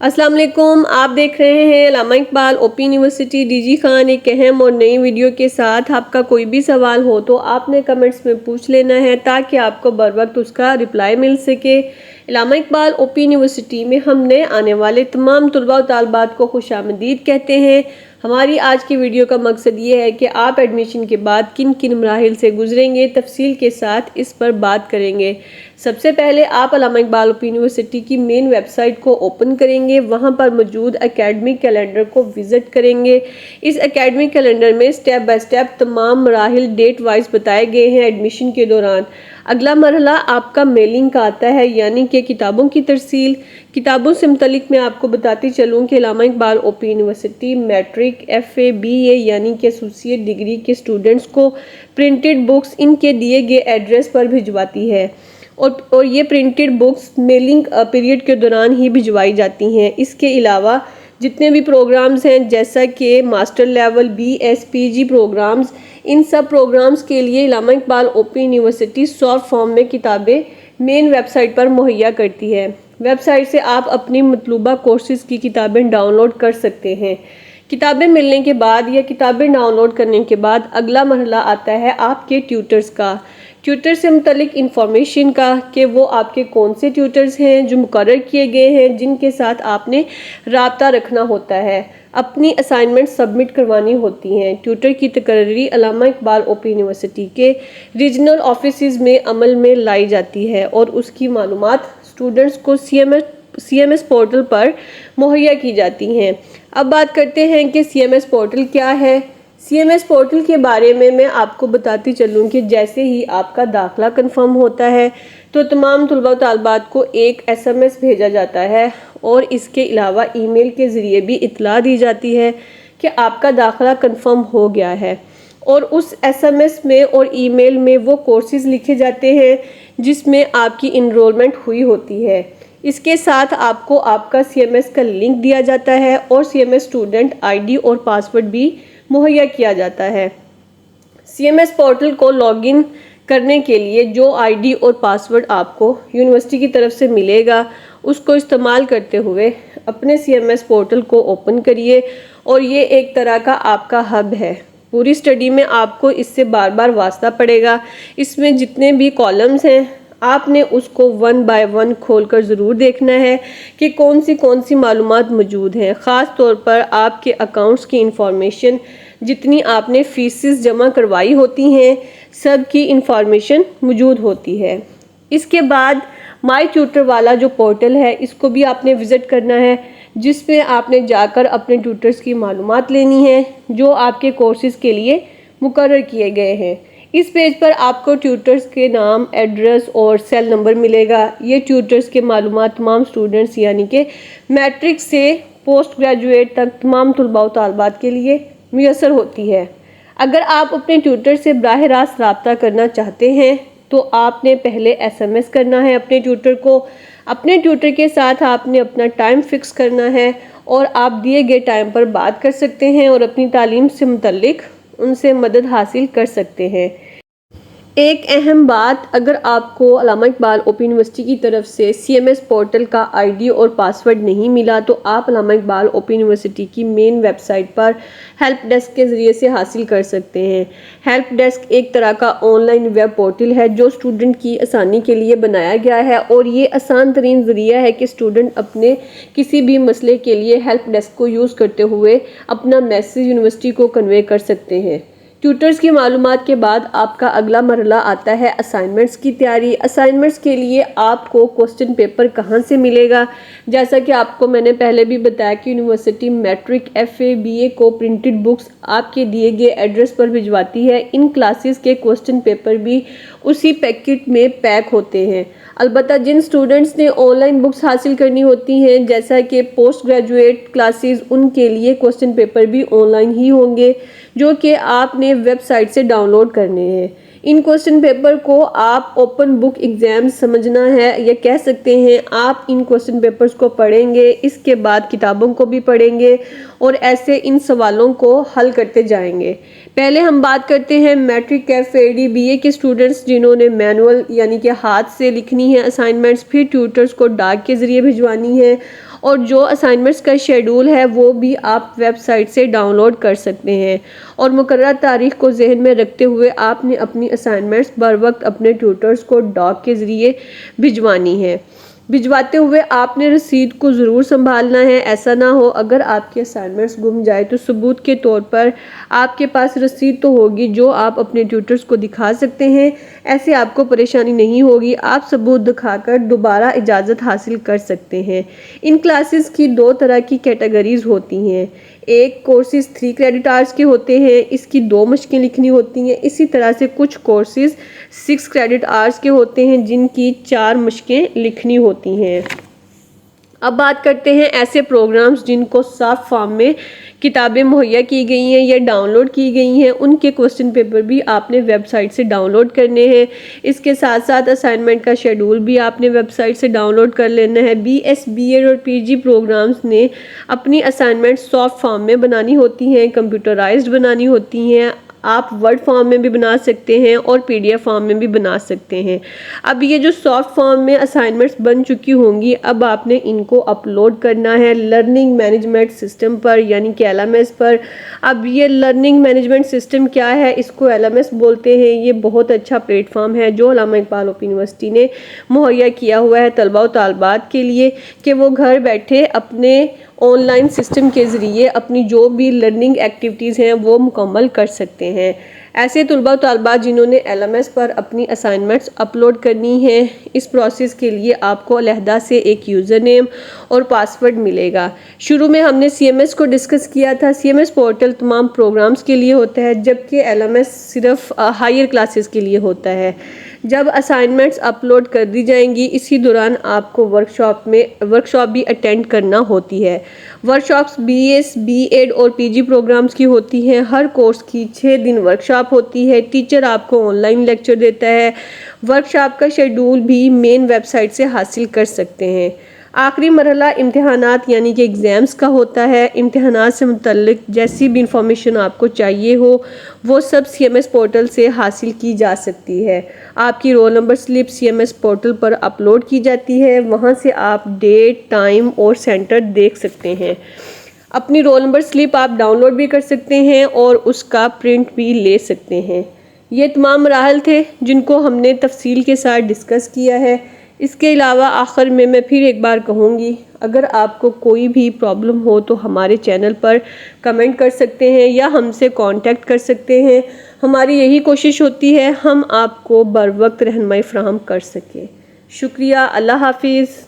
السلام علیکم، آپ دیکھ رہے ہیں Allama Iqbal open university D G Khan ایک اہم اور نئی ویڈیو کے ساتھ۔ آپ کا کوئی بھی سوال ہو تو آپ نے کمنٹس میں پوچھ لینا ہے تاکہ آپ کو بر وقت اس کا رپلائی مل سکے۔ علامہ اقبال اوپن یونیورسٹی میں ہم نے آنے والے تمام طلباء و طالبات کو خوش آمدید کہتے ہیں۔ ہماری آج کی ویڈیو کا مقصد یہ ہے کہ آپ ایڈمیشن کے بعد کن کن مراحل سے گزریں گے، تفصیل کے ساتھ اس پر بات کریں گے۔ سب سے پہلے آپ علامہ اقبال اوپن یونیورسٹی کی مین ویب سائٹ کو اوپن کریں گے، وہاں پر موجود اکیڈمک کیلنڈر کو وزٹ کریں گے۔ اس اکیڈمک کیلنڈر میں سٹیپ بائی سٹیپ تمام مراحل ڈیٹ وائز بتائے گئے ہیں ایڈمیشن کے دوران۔ اگلا مرحلہ آپ کا میلنگ کا آتا ہے، یعنی کہ کتابوں کی ترسیل۔ کتابوں سے متعلق میں آپ کو بتاتی چلوں کہ Allama Iqbal open university matric, F A, B A یعنی کہ ایسوسیٹ ڈگری کے اسٹوڈنٹس کو پرنٹڈ بکس ان کے دیے گئے ایڈریس پر بھجواتی ہے اور یہ پرنٹڈ بکس میلنگ پیریڈ کے دوران ہی بھجوائی جاتی ہیں۔ اس کے علاوہ جتنے بھی پروگرامز ہیں جیسا کہ ماسٹر لیول، بی ایس، پی جی پروگرامز، ان سب پروگرامز کے لیے علامہ Iqbal open university soft form میں کتابیں مین ویب سائٹ پر مہیا کرتی ہے۔ ویب سائٹ سے آپ اپنی مطلوبہ کورسز کی کتابیں ڈاؤن لوڈ کر سکتے ہیں۔ کتابیں ملنے کے بعد یا کتابیں ڈاؤن لوڈ کرنے کے بعد اگلا مرحلہ آتا ہے آپ کے ٹیوٹرز کا۔ ٹیوٹر سے متعلق انفارمیشن کا کہ وہ آپ کے کون سے ٹیوٹرز ہیں جو مقرر کیے گئے ہیں، جن کے ساتھ آپ نے رابطہ رکھنا ہوتا ہے، اپنی اسائنمنٹ سبمٹ کروانی ہوتی ہیں۔ ٹیوٹر کی تقرری علامہ اقبال اوپن یونیورسٹی کے ریجنل آفیسز میں عمل میں لائی جاتی ہے اور اس کی معلومات اسٹوڈنٹس کو سی ایم ایس پورٹل پر مہیا کی جاتی ہیں۔ اب بات کرتے ہیں کہ سی ایم ایس پورٹل کیا ہے۔ سی ایم ایس پورٹل کے بارے میں آپ کو بتاتی چلوں کہ جیسے ہی آپ کا داخلہ کنفرم ہوتا ہے تو تمام طلباء و طالبات کو ایک ایس ایم ایس بھیجا جاتا ہے اور اس کے علاوہ ای میل کے ذریعے بھی اطلاع دی جاتی ہے کہ آپ کا داخلہ کنفرم ہو گیا ہے، اور اس ایس ایم ایس میں اور ای میل میں وہ کورسز لکھے جاتے ہیں جس میں آپ کی انرولمنٹ ہوئی ہوتی ہے۔ اس کے ساتھ آپ کو آپ کا سی ایم ایس کا لنک دیا جاتا ہے اور C M S student I D اور پاسورڈ بھی مہیا کیا جاتا ہے۔ سی ایم ایس پورٹل کو لاگ ان کرنے کے لیے جو آئی ڈی اور پاسورڈ آپ کو یونیورسٹی کی طرف سے ملے گا، اس کو استعمال کرتے ہوئے اپنے سی ایم ایس پورٹل کو اوپن کریے، اور یہ ایک طرح کا آپ کا ہب ہے۔ پوری اسٹڈی میں آپ کو اس سے بار بار واسطہ پڑے گا۔ اس میں جتنے بھی کالمز ہیں آپ نے اس کو 1 بائی 1 کھول کر ضرور دیکھنا ہے کہ کون سی معلومات موجود ہیں۔ خاص طور پر آپ کے اکاؤنٹس کی انفارمیشن، جتنی آپ نے فیسز جمع کروائی ہوتی ہیں، سب کی انفارمیشن موجود ہوتی ہے۔ اس کے بعد مائی ٹیوٹر والا جو پورٹل ہے اس کو بھی آپ نے وزٹ کرنا ہے، جس میں آپ نے جا کر اپنے ٹیوٹرز کی معلومات لینی ہے جو آپ کے کورسز کے لیے مقرر کیے گئے ہیں۔ اس پیج پر آپ کو ٹیوٹرز کے نام، ایڈریس اور سیل نمبر ملے گا۔ یہ ٹیوٹرز کے معلومات تمام اسٹوڈنٹس یعنی کہ میٹرک سے پوسٹ گریجویٹ تک تمام طلباء و طالبات کے لیے میسر ہوتی ہے۔ اگر آپ اپنے ٹیوٹر سے براہ راست رابطہ کرنا چاہتے ہیں تو آپ نے پہلے ایس ایم ایس کرنا ہے اپنے ٹیوٹر کو۔ اپنے ٹیوٹر کے ساتھ آپ نے اپنا ٹائم فکس کرنا ہے اور آپ دیے گئے ٹائم پر بات کر سکتے ہیں اور اپنی تعلیم سے متعلق ان سے مدد حاصل کر سکتے ہیں۔ ایک اہم بات، اگر آپ کو علامہ اقبال اوپن یونیورسٹی کی طرف سے سی ایم ایس پورٹل کا آئی ڈی اور پاسورڈ نہیں ملا تو آپ علامہ اقبال اوپن یونیورسٹی کی مین ویب سائٹ پر ہیلپ ڈیسک کے ذریعے سے حاصل کر سکتے ہیں۔ ہیلپ ڈیسک ایک طرح کا آن لائن ویب پورٹل ہے جو اسٹوڈنٹ کی آسانی کے لیے بنایا گیا ہے، اور یہ آسان ترین ذریعہ ہے کہ اسٹوڈنٹ اپنے کسی بھی مسئلے کے لیے ہیلپ ڈیسک کو یوز کرتے ہوئے اپنا میسیج یونیورسٹی کو کنوے کر سکتے ہیں۔ ٹیوٹرز کی معلومات کے بعد آپ کا اگلا مرحلہ آتا ہے اسائنمنٹس کی تیاری۔ اسائنمنٹس کے لیے آپ کو کوسچن پیپر کہاں سے ملے گا؟ جیسا کہ آپ کو میں نے پہلے بھی بتایا کہ university matric, F A, B A کو پرنٹڈ بکس آپ کے دیے گئے ایڈریس پر بھجواتی ہے۔ ان کلاسز کے کوسچن پیپر بھی اسی پیکٹ میں پیک ہوتے ہیں۔ البتہ جن اسٹوڈنٹس نے آن لائن بکس حاصل کرنی ہوتی ہیں جیسا کہ پوسٹ گریجویٹ کلاسز، ان کے لیے کوسچن پیپر بھی آن لائن ہی ہوں گے جو کہ آپ نے ویب سائٹ سے ڈاؤن لوڈ کرنے ہیں۔ ان کوسچن پیپر کو آپ اوپن بک ایگزام سمجھنا ہے، یا کہہ سکتے ہیں آپ ان کوسچن پیپرز کو پڑھیں گے، اس کے بعد کتابوں کو بھی پڑھیں گے اور ایسے ان سوالوں کو حل کرتے جائیں گے۔ پہلے ہم بات کرتے ہیں میٹرک KFAD BA کے اسٹوڈنٹس جنہوں نے مینول یعنی کہ ہاتھ سے لکھنی ہے اسائنمنٹس، پھر ٹیوٹرز کو ڈاک کے ذریعے بھجوانی ہے، اور جو اسائنمنٹس کا شیڈول ہے وہ بھی آپ ویب سائٹ سے ڈاؤن لوڈ کر سکتے ہیں، اور مقررہ تاریخ کو ذہن میں رکھتے ہوئے آپ نے اپنی اسائنمنٹس بر وقت اپنے ٹیوٹرز کو ڈاک کے ذریعے بھجوانی ہے۔ بھجواتے ہوئے آپ نے رسید کو ضرور سنبھالنا ہے، ایسا نہ ہو اگر آپ کے اسائنمنٹس گم جائے تو ثبوت کے طور پر آپ کے پاس رسید تو ہوگی جو آپ اپنے ٹیوٹرز کو دکھا سکتے ہیں، ایسے آپ کو پریشانی نہیں ہوگی، آپ ثبوت دکھا کر دوبارہ اجازت حاصل کر سکتے ہیں۔ ان کلاسز کی 2 طرح کی کیٹیگریز ہوتی ہیں، ایک کورسز 3 کریڈٹ آورز کے ہوتے ہیں، اس کی 2 مشقیں لکھنی ہوتی ہیں، اسی طرح سے کچھ کورسز 6 کریڈٹ آورز کے ہوتے ہیں جن کی 4 مشقیں لکھنی ہوتی ہیں۔ اب بات کرتے ہیں ایسے پروگرامز جن کو سافٹ فارم میں کتابیں مہیا کی گئی ہیں یا ڈاؤن لوڈ کی گئی ہیں، ان کے کوسچن پیپر بھی آپ نے ویب سائٹ سے ڈاؤن لوڈ کرنے ہیں، اس کے ساتھ ساتھ اسائنمنٹ کا شیڈول بھی آپ نے ویب سائٹ سے ڈاؤن لوڈ کر لینا ہے۔ BS BA اور PG پروگرامز نے اپنی اسائنمنٹ سافٹ فارم میں بنانی ہوتی ہیں، کمپیوٹرائزڈ بنانی ہوتی ہیں، آپ ورڈ فارم میں بھی بنا سکتے ہیں اور PDF فارم میں بھی بنا سکتے ہیں۔ اب یہ جو سافٹ فارم میں اسائنمنٹس بن چکی ہوں گی، اب آپ نے ان کو اپلوڈ کرنا ہے لرننگ مینجمنٹ سسٹم پر یعنی کہ LMS پر۔ اب یہ لرننگ مینجمنٹ سسٹم کیا ہے، اس کو LMS بولتے ہیں۔ یہ بہت اچھا پلیٹ فارم ہے جو علامہ اقبال اوپن یونیورسٹی نے مہیا کیا ہوا ہے طلباء و طالبات کے لیے کہ وہ گھر بیٹھے اپنے آن لائن سسٹم کے ذریعے اپنی جو بھی لرننگ ایکٹیویٹیز ہیں وہ مکمل کر سکتے ہیں۔ ایسے طلباء و طالبات جنہوں نے LMS پر اپنی اسائنمنٹس اپلوڈ کرنی ہیں، اس پروسیس کے لیے آپ کو علیحدہ سے ایک یوزر نیم اور پاسورڈ ملے گا۔ شروع میں ہم نے CMS کو ڈسکس کیا تھا۔ CMS پورٹل تمام پروگرامز کے لیے ہوتا ہے جبکہ LMS صرف ہائر کلاسز کے لیے ہوتا ہے۔ جب اسائنمنٹس اپلوڈ کر دی جائیں گی اسی دوران آپ کو ورکشاپ بھی اٹینڈ کرنا ہوتی ہے۔ ورکشاپس BS BA اور PG پروگرامز کی ہوتی ہیں، ہر کورس کی 6 دن ورکشاپ ہوتی ہے، ٹیچر آپ کو آن لائن لیکچر دیتا ہے۔ ورکشاپ کا شیڈول بھی مین ویب سائٹ سے حاصل کر سکتے ہیں۔ آخری مرحلہ امتحانات یعنی کہ ایگزامز کا ہوتا ہے۔ امتحانات سے متعلق جیسی بھی انفارمیشن آپ کو چاہیے ہو وہ سب CMS پورٹل سے حاصل کی جا سکتی ہے۔ آپ کی roll number slip CMS portal پر اپلوڈ کی جاتی ہے، وہاں سے آپ ڈیٹ، ٹائم اور سینٹر دیکھ سکتے ہیں۔ اپنی رول نمبر سلپ آپ ڈاؤن لوڈ بھی کر سکتے ہیں اور اس کا پرنٹ بھی لے سکتے ہیں۔ یہ تمام مراحل تھے جن کو ہم نے تفصیل کے ساتھ ڈسکس کیا ہے۔ اس کے علاوہ آخر میں پھر ایک بار کہوں گی، اگر آپ کو کوئی بھی پرابلم ہو تو ہمارے چینل پر کمنٹ کر سکتے ہیں یا ہم سے کانٹیکٹ کر سکتے ہیں۔ ہماری یہی کوشش ہوتی ہے ہم آپ کو بر وقت رہنمائی فراہم کر سکیں۔ شکریہ، اللہ حافظ۔